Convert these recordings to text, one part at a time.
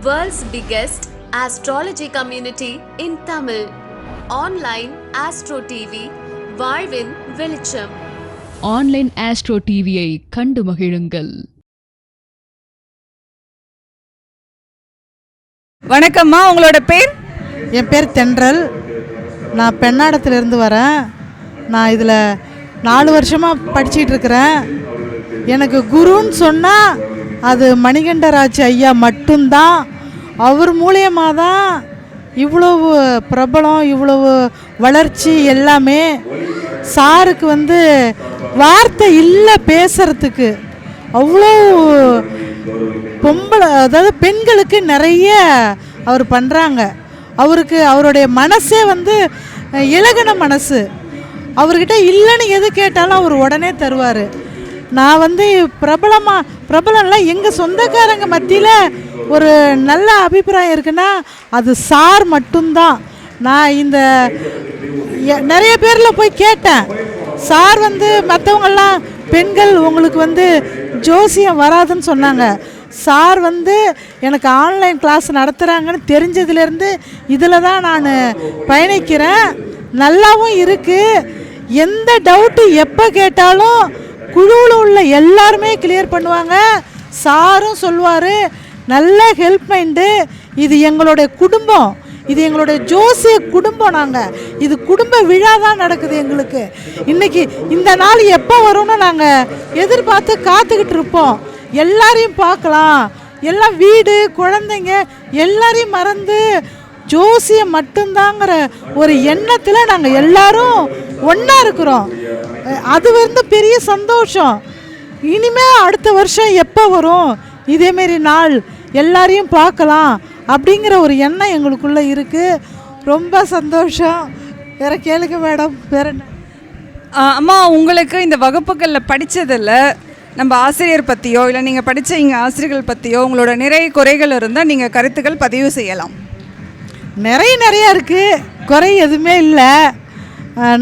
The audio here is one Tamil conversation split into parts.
World's biggest astrology community in Tamil. Online Astro TV, வாழ்வின் வெளிச்சம். ஆன்லைன் ஆஸ்ட்ரோ டிவியை கண்டு மகிழுங்கள். வணக்கம்மா, உங்களோட பேர்? என் பேர் தென்றல். நான் பெண்ணாடத்துலேருந்து வரேன். நான் இதில் 4 வருஷமாக படிச்சிட்டு இருக்கிறேன். எனக்கு குருன்னு சொன்னால் அது மணிகண்டராஜ் ஐயா மட்டும்தான். அவர் மூலியமாக தான் இவ்வளவு பிரபலம், இவ்வளவு வளர்ச்சி எல்லாமே. சாருக்கு வார்த்தை இல்லை பேசுகிறதுக்கு. அவ்வளோ பொம்பளை, அதாவது பெண்களுக்கு நிறைய அவர் பண்ணுறாங்க. அவருடைய மனசே இலகுன மனசு. அவர்கிட்ட இல்லைன்னு எது கேட்டாலும் அவர் உடனே தருவார். நான் பிரபலம்லாம் எங்கள் சொந்தக்காரங்க மத்தியில் ஒரு நல்ல அபிப்பிராயம் இருக்குன்னா அது சார் மட்டும்தான். நான் இந்த நிறைய பேரில் போய் கேட்டேன். சார் மற்றவங்கெல்லாம் பெண்கள் உங்களுக்கு ஜோசியம் வராதுன்னு சொன்னாங்க. சார் எனக்கு ஆன்லைன் கிளாஸ் நடத்துகிறாங்கன்னு தெரிஞ்சதுலேருந்து இதில் தான் நான் பயணிக்கிறேன். நல்லாவும் இருக்குது. எந்த டவுட்டு எப்போ கேட்டாலும் குழுவில் உள்ள எல்லாருமே கிளியர் பண்ணுவாங்க. சாரும் சொல்லுவார். நல்ல ஹெல்ப் மைண்டு. இது எங்களுடைய குடும்பம், இது எங்களுடைய ஜோசிய குடும்பம். நாங்கள் இது குடும்ப விழா தான் நடக்குது எங்களுக்கு. இன்றைக்கி இந்த நாள் எப்போ வரும்னு நாங்கள் எதிர்பார்த்து காத்துக்கிட்டு இருப்போம். எல்லாரையும் பார்க்கலாம். எல்லாம் வீடு குழந்தைங்க எல்லாரையும் மறந்து ஜோசியம் மட்டும்தாங்கிற ஒரு எண்ணத்தில் நாங்கள் எல்லாரும் ஒன்றா இருக்கிறோம். அது பெரிய சந்தோஷம். இனிமேல் அடுத்த வருஷம் எப்போ வரும் இதேமாரி நாள், எல்லாரையும் பார்க்கலாம் அப்படிங்கிற ஒரு எண்ணம் எங்களுக்குள்ளே இருக்குது. ரொம்ப சந்தோஷம். வேறு கேளுங்க மேடம். வேற என்ன? அம்மா, உங்களுக்கு இந்த வகுப்புகளில் படித்ததில் நம்ம ஆசிரியர் பற்றியோ இல்லை நீங்கள் படித்த இங்கே ஆசிரியர்கள் பற்றியோ உங்களோட நிறைய குறைகள் இருந்தால் நீங்கள் கருத்துக்கள் பதிவு செய்யலாம். நிறைய இருக்குது, குறை எதுவுமே இல்லை.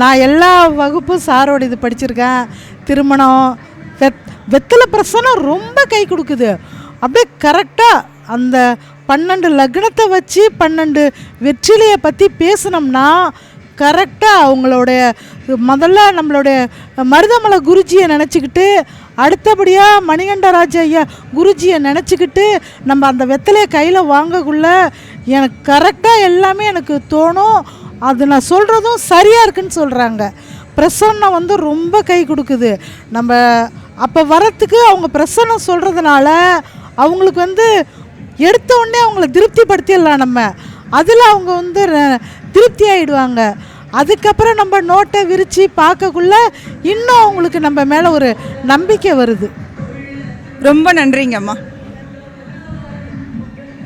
நான் எல்லா வகுப்பும் சாரோட இது படிச்சிருக்கேன். திருமணம், வெத்தலை பிரசனம் ரொம்ப கை கொடுக்குது. அப்படியே கரெக்டாக அந்த 12 லக்னத்தை வச்சு 12 வெற்றிலையை பற்றி பேசினோம்னா கரெக்டாக அவங்களுடைய முதல்ல நம்மளுடைய மருதமலை குருஜியை நினச்சிக்கிட்டு, அடுத்தபடியாக மணிகண்டராஜ் ஐயா குருஜியை நினச்சிக்கிட்டு நம்ம அந்த வெத்தலையை கையில் வாங்கக்குள்ள எனக்கு கரெக்டாக எல்லாமே எனக்கு தோணும். அது நான் சொல்கிறதும் சரியாக இருக்குன்னு சொல்கிறாங்க. பிரசன்னம் ரொம்ப கை கொடுக்குது. நம்ம அப்போ வரத்துக்கு அவங்க பிரசன்னம் சொல்கிறதுனால அவங்களுக்கு எடுத்த உடனே அவங்கள திருப்திப்படுத்திடலாம். நம்ம அதில் அவங்க திருப்தி ஆகிடுவாங்க. அதுக்கப்புறம் நம்ம நோட்டை விரித்து பார்க்கக்குள்ள இன்னும் அவங்களுக்கு நம்ம மேலே ஒரு நம்பிக்கை வருது. ரொம்ப நன்றிங்கம்மா.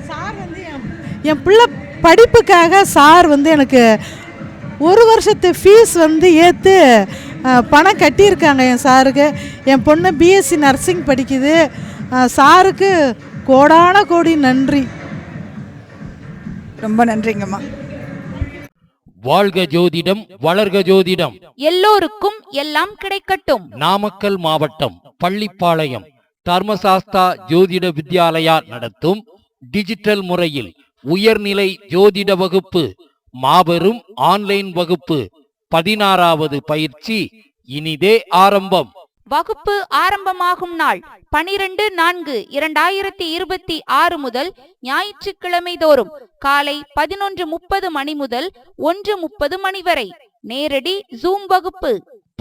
சார் என் பிள்ளை படிப்புக்காக சார் எனக்கு 1 வருஷத்து ஃபீஸ் ஏற்று பணம் கட்டியிருக்காங்க என் சாருக்கு. என் பொண்ணு பிஎஸ்சி நர்சிங் படிக்குது. சாருக்கு கோடான கோடி நன்றி. ரொம்ப நன்றிங்கம்மா. வாழ்க ஜோதிடம், வளர்க ஜோதிடம், எல்லோருக்கும் எல்லாம் கிடைக்கட்டும். நாமக்கல் மாவட்டம் பள்ளிப்பாளையம் தர்மசாஸ்தா ஜோதிட வித்யாலயா நடத்தும் டிஜிட்டல் முறையில் உயர்நிலை ஜோதிட வகுப்பு, மாபெரும் ஆன்லைன் வகுப்பு 16வது பயிற்சி இனிதே ஆரம்பம். வகுப்பு ஆரம்பமாகும் நாள் 12/4/2026 முதல் ஞாயிற்றுக்கிழமை தோறும் காலை 11:30 மணி முதல் 1:30 மணி வரை நேரடி ஜூம் வகுப்பு.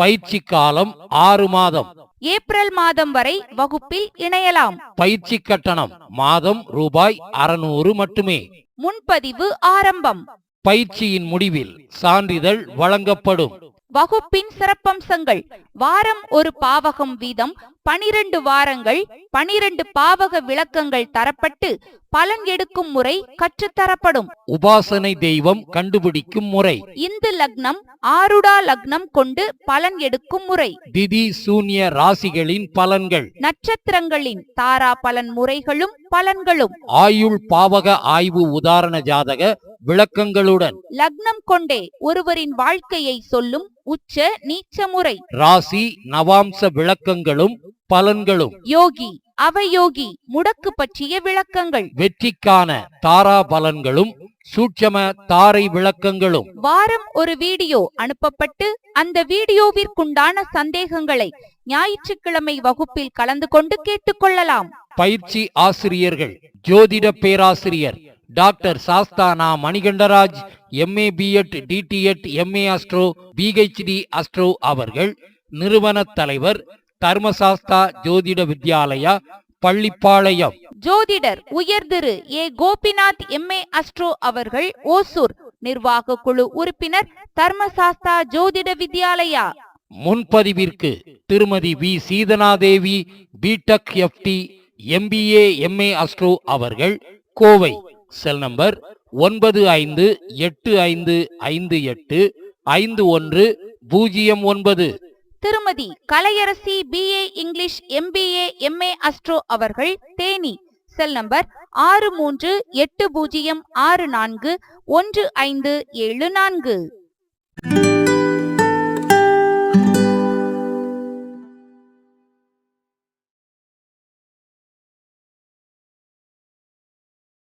பயிற்சி காலம் 6 மாதம். ஏப்ரல் மாதம் வரை வகுப்பில் இணையலாம். பயிற்சி கட்டணம் மாதம் ரூபாய் 600 மட்டுமே. முன்பதிவு ஆரம்பம். பயிற்சியின் முடிவில் சான்றிதழ் வழங்கப்படும். வகுப்பின் சிறப்பம்சங்கள்: வாரம் ஒரு பாவகம் வீதம் 12 வாரங்கள் 12 பாவக விளக்கங்கள் தரப்பட்டு பலன் எடுக்கும் முறை கற்றுத்தரப்படும். உபாசனை தெய்வம் கண்டுபிடிக்கும் முறை, இந்து லக்னம் ஆருடா லக்னம் கொண்டு பலன் எடுக்கும் முறை, திதி சூன்ய ராசிகளின் பலன்கள், நட்சத்திரங்களின் தாரா பலன் முறைகளும் பலன்களும், ஆயுள் பாவக ஆய்வு உதாரண ஜாதக விளக்கங்களுடன், லக்னம் கொண்டே ஒருவரின் வாழ்க்கையை சொல்லும் உச்ச நீச்ச முறை, ராசி நவாம்ச விளக்கங்களும் பலன்களும், யோகி அவயோகி முடக்கு பற்றிய விளக்கங்கள், வெற்றிக்கான தாரா பலன்களும் சூட்சம தாரை விளக்கங்களும். வாரம் ஒரு வீடியோ அனுப்பப்பட்டு அந்த வீடியோவிற்குண்டான சந்தேகங்களை ஞாயிற்றுக்கிழமை வகுப்பில் கலந்து கொண்டு கேட்டுக்கொள்ளலாம். பயிற்சி ஆசிரியர்கள் ஜோதிட பேராசிரியர் doctor Sasthana Manikandaraj, MA B.Ed DTEd MA astro PhD astro அவர்கள். நிறுவன தலைவர் தர்மசாஸ்தா ஜோதிட வித்யாலயா, பள்ளிப்பாளையம். ஜோதிடர் உயர்திரு A. கோபிநாத் MA அஸ்ட்ரோ அவர்கள், ஓசூர். நிர்வாக குழு உறுப்பினர் தர்மசாஸ்தா ஜோதிட வித்யாலயா. முன்பதிவிற்கு திருமதி V. Seethanadevi B.Tech FT MBA MA astro அவர்கள், கோவை. Cell number 958585151009. திருமதி Kalaiyarasi BA English MBA MA astro அவர்கள், தேனி. Cell number 6380641574.